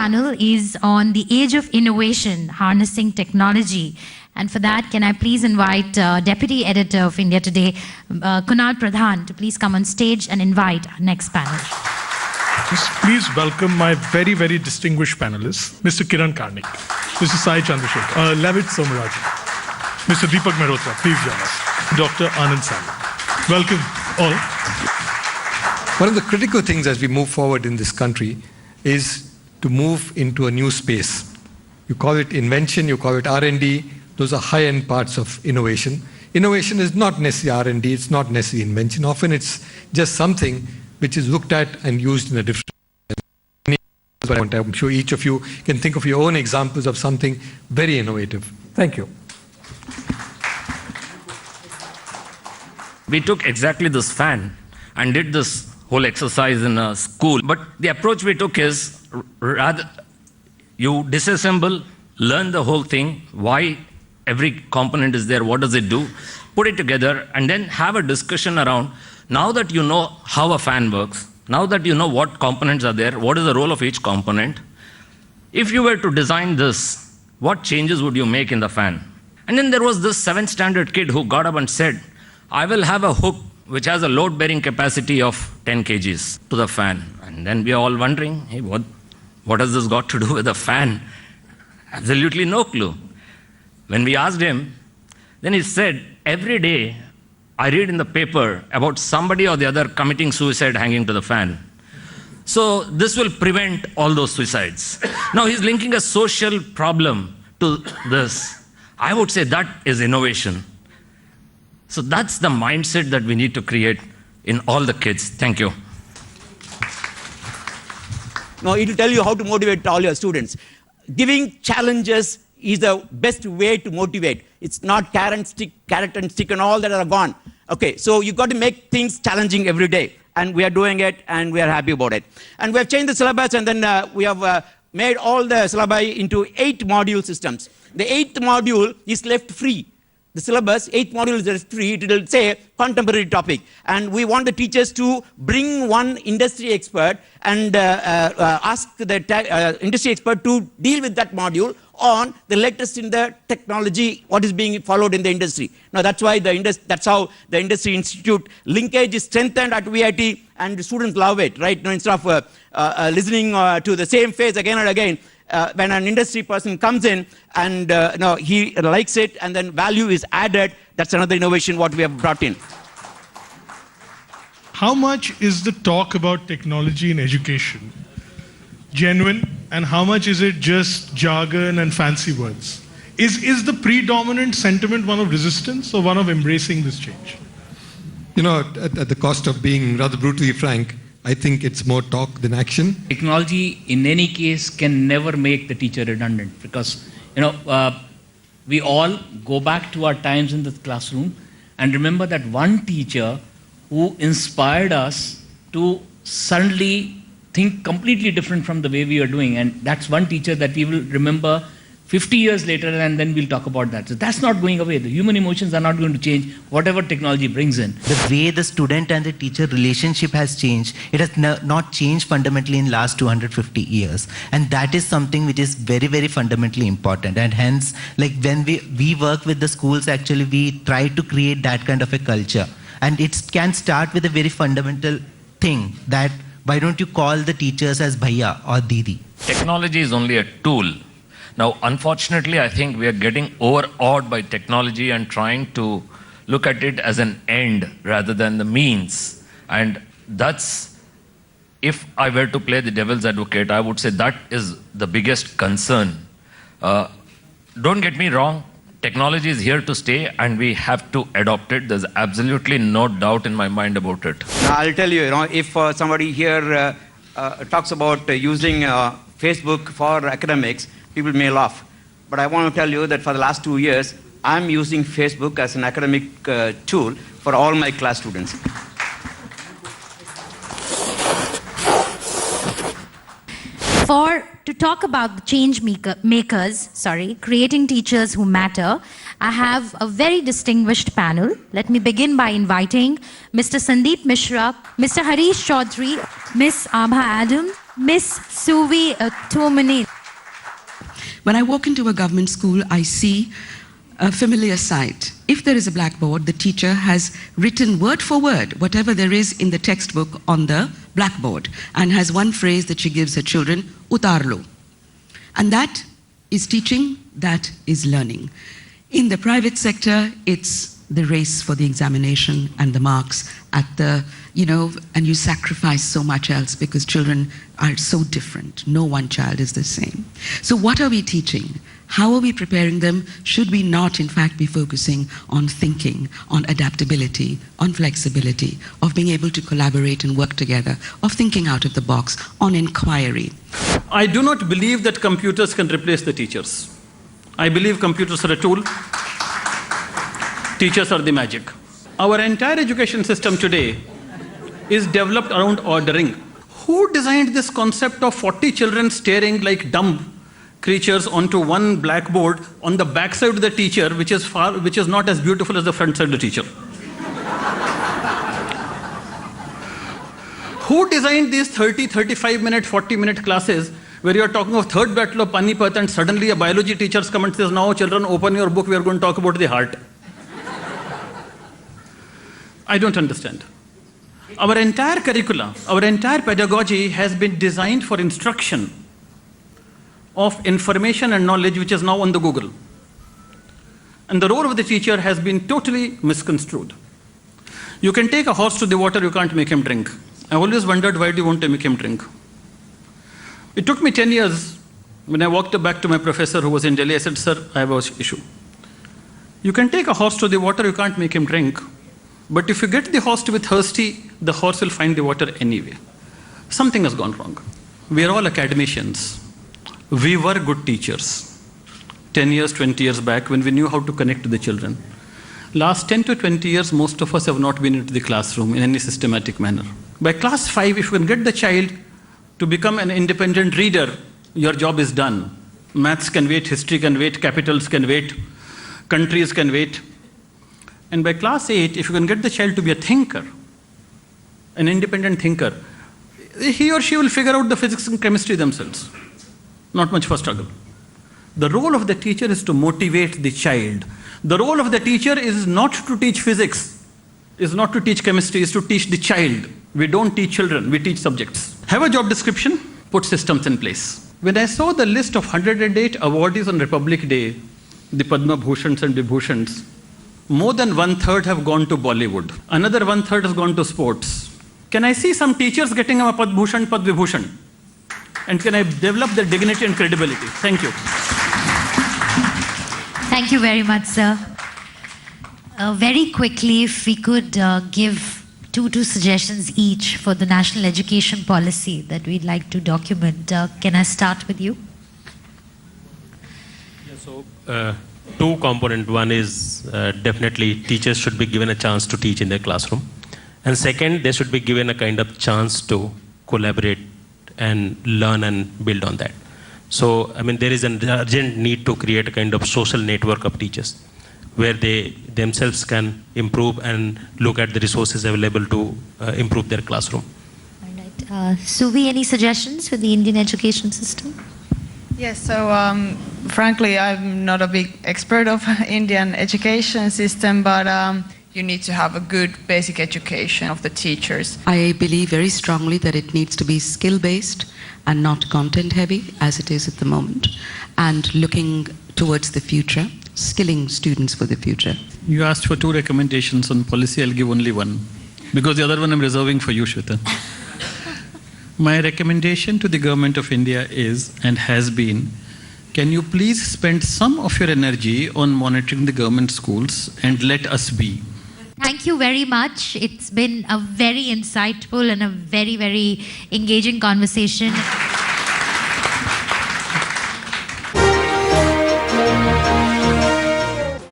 panel is on the age of innovation, harnessing technology. And for that, can I please invite Deputy Editor of India Today, Kunal Pradhan, to please come on stage and invite our next panel. Please welcome my very, very distinguished panelists, Mr. Kiran Karnik, Mr. Sai Chandrasekhar, Lavit Somarajan, Mr. Deepak Mehrotra, please join us, Dr. Anand Sali. Welcome all. One of the critical things as we move forward in this country is to move into a new space. You call it invention, you call it R&D, those are high-end parts of innovation. Innovation is not necessarily R&D, it's not necessarily invention. Often it's just something which is looked at and used in a different way. I'm sure each of you can think of your own examples of something very innovative. Thank you. We took exactly this fan and did this whole exercise in a school. But the approach we took is rather you disassemble, learn the whole thing, why every component is there, what does it do, put it together, and then have a discussion around, now that you know how a fan works, now that you know what components are there, what is the role of each component, if you were to design this, what changes would you make in the fan? And then there was this 7th standard kid who got up and said, I will have a hook which has a load-bearing capacity of 10 kgs to the fan. And then we are all wondering, hey, what has this got to do with the fan? Absolutely no clue. When we asked him, then he said, every day I read in the paper about somebody or the other committing suicide hanging to the fan. So this will prevent all those suicides. Now he's linking a social problem to this. I would say that is innovation. So that's the mindset that we need to create in all the kids. Thank you. Now it will tell you how to motivate all your students. Giving challenges is the best way to motivate. It's not carrot and stick and all that are gone. Okay, so you got to make things challenging every day. And we are doing it and we are happy about it. And we have changed the syllabus and then we have made all the syllabi into 8 module systems. The 8th module is left free. The syllabus, 8th module is free, it will say contemporary topic. And we want the teachers to bring one industry expert and ask the industry expert to deal with that module on the latest in the technology, what is being followed in the industry. Now that's why that's how the Industry Institute linkage is strengthened at VIT and the students love it, right? Now, instead of listening to the same face again and again, when an industry person comes in and he likes it and then value is added, that's another innovation what we have brought in. How much is the talk about technology in education genuine, and how much is it just jargon and fancy words? Is the predominant sentiment one of resistance or one of embracing this change? You know, at the cost of being rather brutally frank, I think it's more talk than action. Technology, in any case, can never make the teacher redundant because, we all go back to our times in the classroom and remember that one teacher who inspired us to suddenly think completely different from the way we are doing. And that's one teacher that we will remember 50 years later, and then we'll talk about that. So that's not going away. The human emotions are not going to change, whatever technology brings in. The way the student and the teacher relationship has changed, it has not changed fundamentally in last 250 years. And that is something which is very, very fundamentally important. And hence, like when we work with the schools, actually, we try to create that kind of a culture. And it can start with a very fundamental thing that why don't you call the teachers as Bhaiya or Didi? Technology is only a tool. Now, unfortunately, I think we are getting overawed by technology and trying to look at it as an end rather than the means. And that's, if I were to play the devil's advocate, I would say that is the biggest concern. Don't get me wrong, technology is here to stay and we have to adopt it. There's absolutely no doubt in my mind about it. Now, I'll tell you, if somebody here talks about using Facebook for academics, people may laugh. But I want to tell you that for the last 2 years, I'm using Facebook as an academic tool for all my class students. To talk about the change makers, creating teachers who matter, I have a very distinguished panel. Let me begin by inviting Mr. Sandeep Mishra, Mr. Harish Chaudhary, Ms. Abha Adam, Miss Suvi Tumani. When I walk into a government school, I see a familiar sight. If there is a blackboard, the teacher has written word for word whatever there is in the textbook on the blackboard and has one phrase that she gives her children, utar lo. And that is teaching, that is learning. In the private sector, it's the race for the examination and the marks at the, and you sacrifice so much else because children are so different. No one child is the same. So what are we teaching? How are we preparing them? Should we not, in fact, be focusing on thinking, on adaptability, on flexibility, of being able to collaborate and work together, of thinking out of the box, on inquiry? I do not believe that computers can replace the teachers. I believe computers are a tool. Teachers are the magic. Our entire education system today is developed around ordering. Who designed this concept of 40 children staring like dumb creatures onto one blackboard on the backside of the teacher, which is not as beautiful as the front side of the teacher? Who designed these 30, 35-minute, 40-minute classes where you're talking of Third Battle of Panipat and suddenly a biology teacher comes and says, now children, open your book, we are going to talk about the heart. I don't understand. Our entire curricula, our entire pedagogy has been designed for instruction of information and knowledge which is now on the Google. And the role of the teacher has been totally misconstrued. You can take a horse to the water, you can't make him drink. I always wondered, why do you want to make him drink? It took me 10 years. When I walked back to my professor who was in Delhi, I said, sir, I have an issue. You can take a horse to the water, you can't make him drink. But if you get the horse to be thirsty, the horse will find the water anyway. Something has gone wrong. We are all academicians. We were good teachers 10 years, 20 years back when we knew how to connect to the children. Last 10 to 20 years, most of us have not been into the classroom in any systematic manner. By class 5, if you can get the child to become an independent reader, your job is done. Maths can wait, history can wait, capitals can wait, countries can wait. And by class 8, if you can get the child to be a thinker, an independent thinker, he or she will figure out the physics and chemistry themselves. Not much for struggle. The role of the teacher is to motivate the child. The role of the teacher is not to teach physics, is not to teach chemistry, is to teach the child. We don't teach children, we teach subjects. Have a job description, put systems in place. When I saw the list of 108 awardees on Republic Day, the Padma Bhushans and Vibhushans, more than 1/3 have gone to Bollywood. Another 1/3 has gone to sports. Can I see some teachers getting a Padma Bhushan, Padma Vibhushan? And can I develop their dignity and credibility? Thank you. Thank you very much, sir. Very quickly, if we could give two suggestions each for the national education policy that we'd like to document. Can I start with you? So, two component. One is definitely teachers should be given a chance to teach in their classroom. And second, they should be given a kind of chance to collaborate and learn and build on that. So, I mean, there is an urgent need to create a kind of social network of teachers where they themselves can improve and look at the resources available to improve their classroom. All right. Suvi, any suggestions for the Indian education system? Yes, so frankly, I'm not a big expert of Indian education system, but you need to have a good basic education of the teachers. I believe very strongly that it needs to be skill-based and not content-heavy, as it is at the moment, and looking towards the future, skilling students for the future. You asked for 2 recommendations on policy, I'll give only one, because the other one I'm reserving for you, Shweta. My recommendation to the Government of India is, and has been, can you please spend some of your energy on monitoring the government schools and let us be? Thank you very much. It's been a very insightful and a very, very engaging conversation.